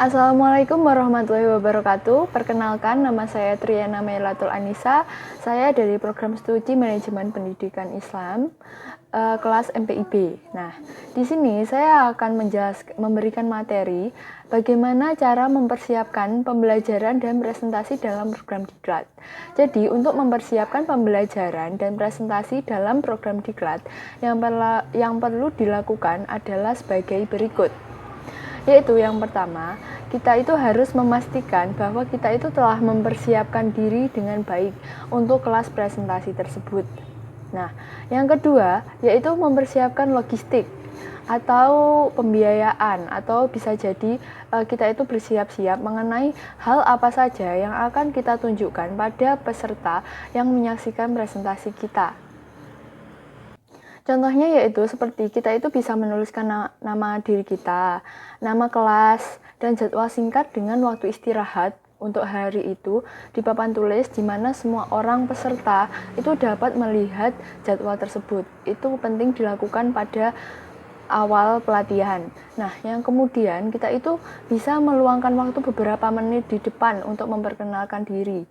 Assalamualaikum warahmatullahi wabarakatuh. Perkenalkan, nama saya Triana Mailatul Anissa. Saya dari program studi Manajemen Pendidikan Islam, kelas MPIB. Nah, di sini saya akan memberikan materi bagaimana cara mempersiapkan pembelajaran dan presentasi dalam program Diklat. Jadi, untuk mempersiapkan pembelajaran dan presentasi dalam program Diklat, yang perlu dilakukan adalah sebagai berikut. Yaitu yang pertama, kita itu harus memastikan bahwa kita itu telah mempersiapkan diri dengan baik untuk kelas presentasi tersebut. Nah, yang kedua yaitu mempersiapkan logistik atau pembiayaan, atau bisa jadi kita itu bersiap-siap mengenai hal apa saja yang akan kita tunjukkan pada peserta yang menyaksikan presentasi kita. Contohnya yaitu seperti kita itu bisa menuliskan nama diri kita, nama kelas, dan jadwal singkat dengan waktu istirahat untuk hari itu di papan tulis di mana semua orang peserta itu dapat melihat jadwal tersebut. Itu penting dilakukan pada awal pelatihan. Nah, yang kemudian kita itu bisa meluangkan waktu beberapa menit di depan untuk memperkenalkan diri.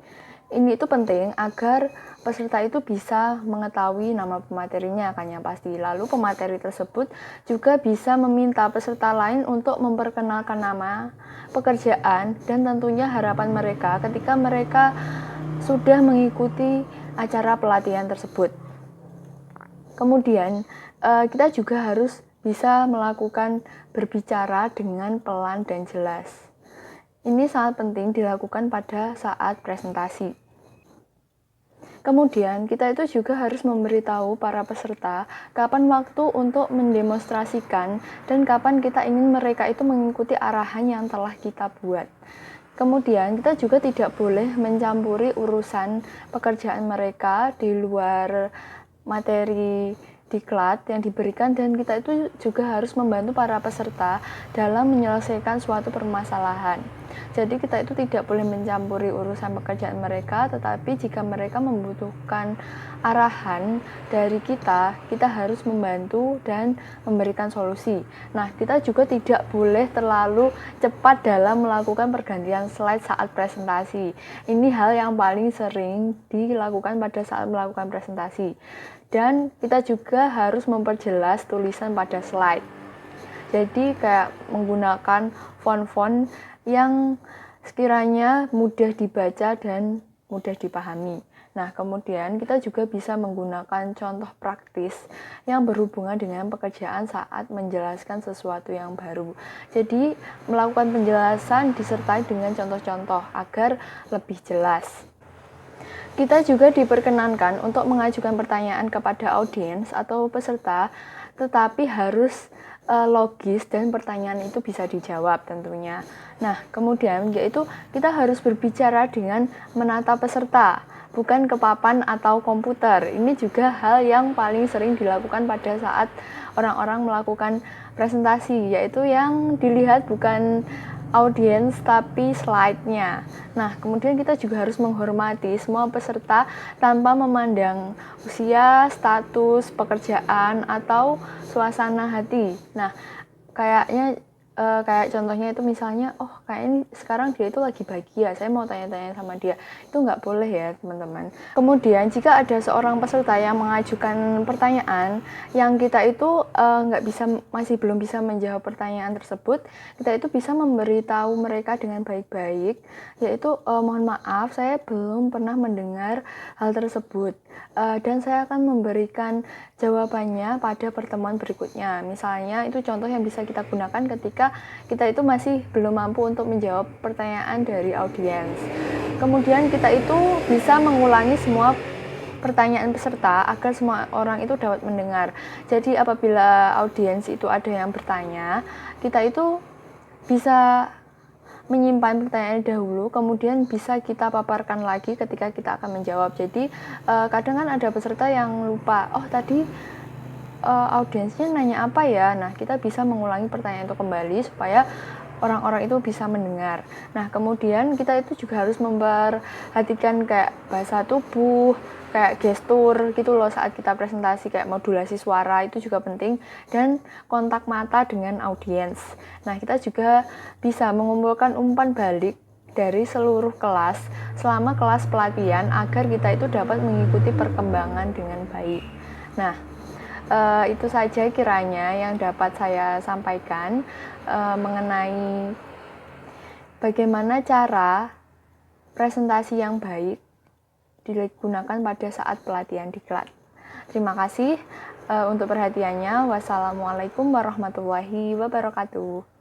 Ini itu penting agar peserta itu bisa mengetahui nama pematerinya kan yang pasti. Lalu pemateri tersebut juga bisa meminta peserta lain untuk memperkenalkan nama, pekerjaan, dan tentunya harapan mereka ketika mereka sudah mengikuti acara pelatihan tersebut. Kemudian kita juga harus bisa melakukan berbicara dengan pelan dan jelas. Ini sangat penting dilakukan pada saat presentasi. Kemudian, kita itu juga harus memberitahu para peserta kapan waktu untuk mendemonstrasikan dan kapan kita ingin mereka itu mengikuti arahan yang telah kita buat. Kemudian, kita juga tidak boleh mencampuri urusan pekerjaan mereka di luar materi diklat yang diberikan, dan kita itu juga harus membantu para peserta dalam menyelesaikan suatu permasalahan. Jadi kita itu tidak boleh mencampuri urusan pekerjaan mereka, tetapi jika mereka membutuhkan arahan dari kita harus membantu dan memberikan solusi. Nah, kita juga tidak boleh terlalu cepat dalam melakukan pergantian slide saat presentasi. Ini hal yang paling sering dilakukan pada saat melakukan presentasi. Dan kita juga harus memperjelas tulisan pada slide. Jadi kayak menggunakan font-font yang sekiranya mudah dibaca dan mudah dipahami. Nah, kemudian kita juga bisa menggunakan contoh praktis yang berhubungan dengan pekerjaan saat menjelaskan sesuatu yang baru. Jadi, melakukan penjelasan disertai dengan contoh-contoh agar lebih jelas. Kita juga diperkenankan untuk mengajukan pertanyaan kepada audiens atau peserta, tetapi harus logis dan pertanyaan itu bisa dijawab tentunya. Nah, kemudian yaitu kita harus berbicara dengan menatap peserta, bukan ke papan atau komputer. Ini juga hal yang paling sering dilakukan pada saat orang-orang melakukan presentasi, yaitu yang dilihat bukan audiens tapi slide-nya. Nah, kemudian kita juga harus menghormati semua peserta tanpa memandang usia, status, pekerjaan, atau suasana hati. Nah, kayak contohnya itu misalnya, oh kayaknya sekarang dia itu lagi bahagia, saya mau tanya-tanya sama dia. Itu nggak boleh ya teman-teman. Kemudian jika ada seorang peserta yang mengajukan pertanyaan yang kita itu masih belum bisa menjawab pertanyaan tersebut, kita itu bisa memberitahu mereka dengan baik-baik, yaitu mohon maaf saya belum pernah mendengar hal tersebut, dan saya akan memberikan jawabannya pada pertemuan berikutnya. Misalnya itu contoh yang bisa kita gunakan ketika kita itu masih belum mampu untuk menjawab pertanyaan dari audiens. Kemudian kita itu bisa mengulangi semua pertanyaan peserta agar semua orang itu dapat mendengar. Jadi apabila audiens itu ada yang bertanya, kita itu bisa menyimpan pertanyaan dahulu, kemudian bisa kita paparkan lagi ketika kita akan menjawab. Jadi kadang kan ada peserta yang lupa, oh tadi audiensnya nanya apa ya. Nah, kita bisa mengulangi pertanyaan itu kembali supaya orang-orang itu bisa mendengar. Nah, kemudian kita itu juga harus memperhatikan kayak bahasa tubuh, kayak gestur gitu loh saat kita presentasi, kayak modulasi suara itu juga penting, dan kontak mata dengan audiens. Nah, kita juga bisa mengumpulkan umpan balik dari seluruh kelas selama kelas pelatihan agar kita itu dapat mengikuti perkembangan dengan baik. Nah, itu saja kiranya yang dapat saya sampaikan mengenai bagaimana cara presentasi yang baik digunakan pada saat pelatihan diklat. Terima kasih untuk perhatiannya. Wassalamualaikum warahmatullahi wabarakatuh.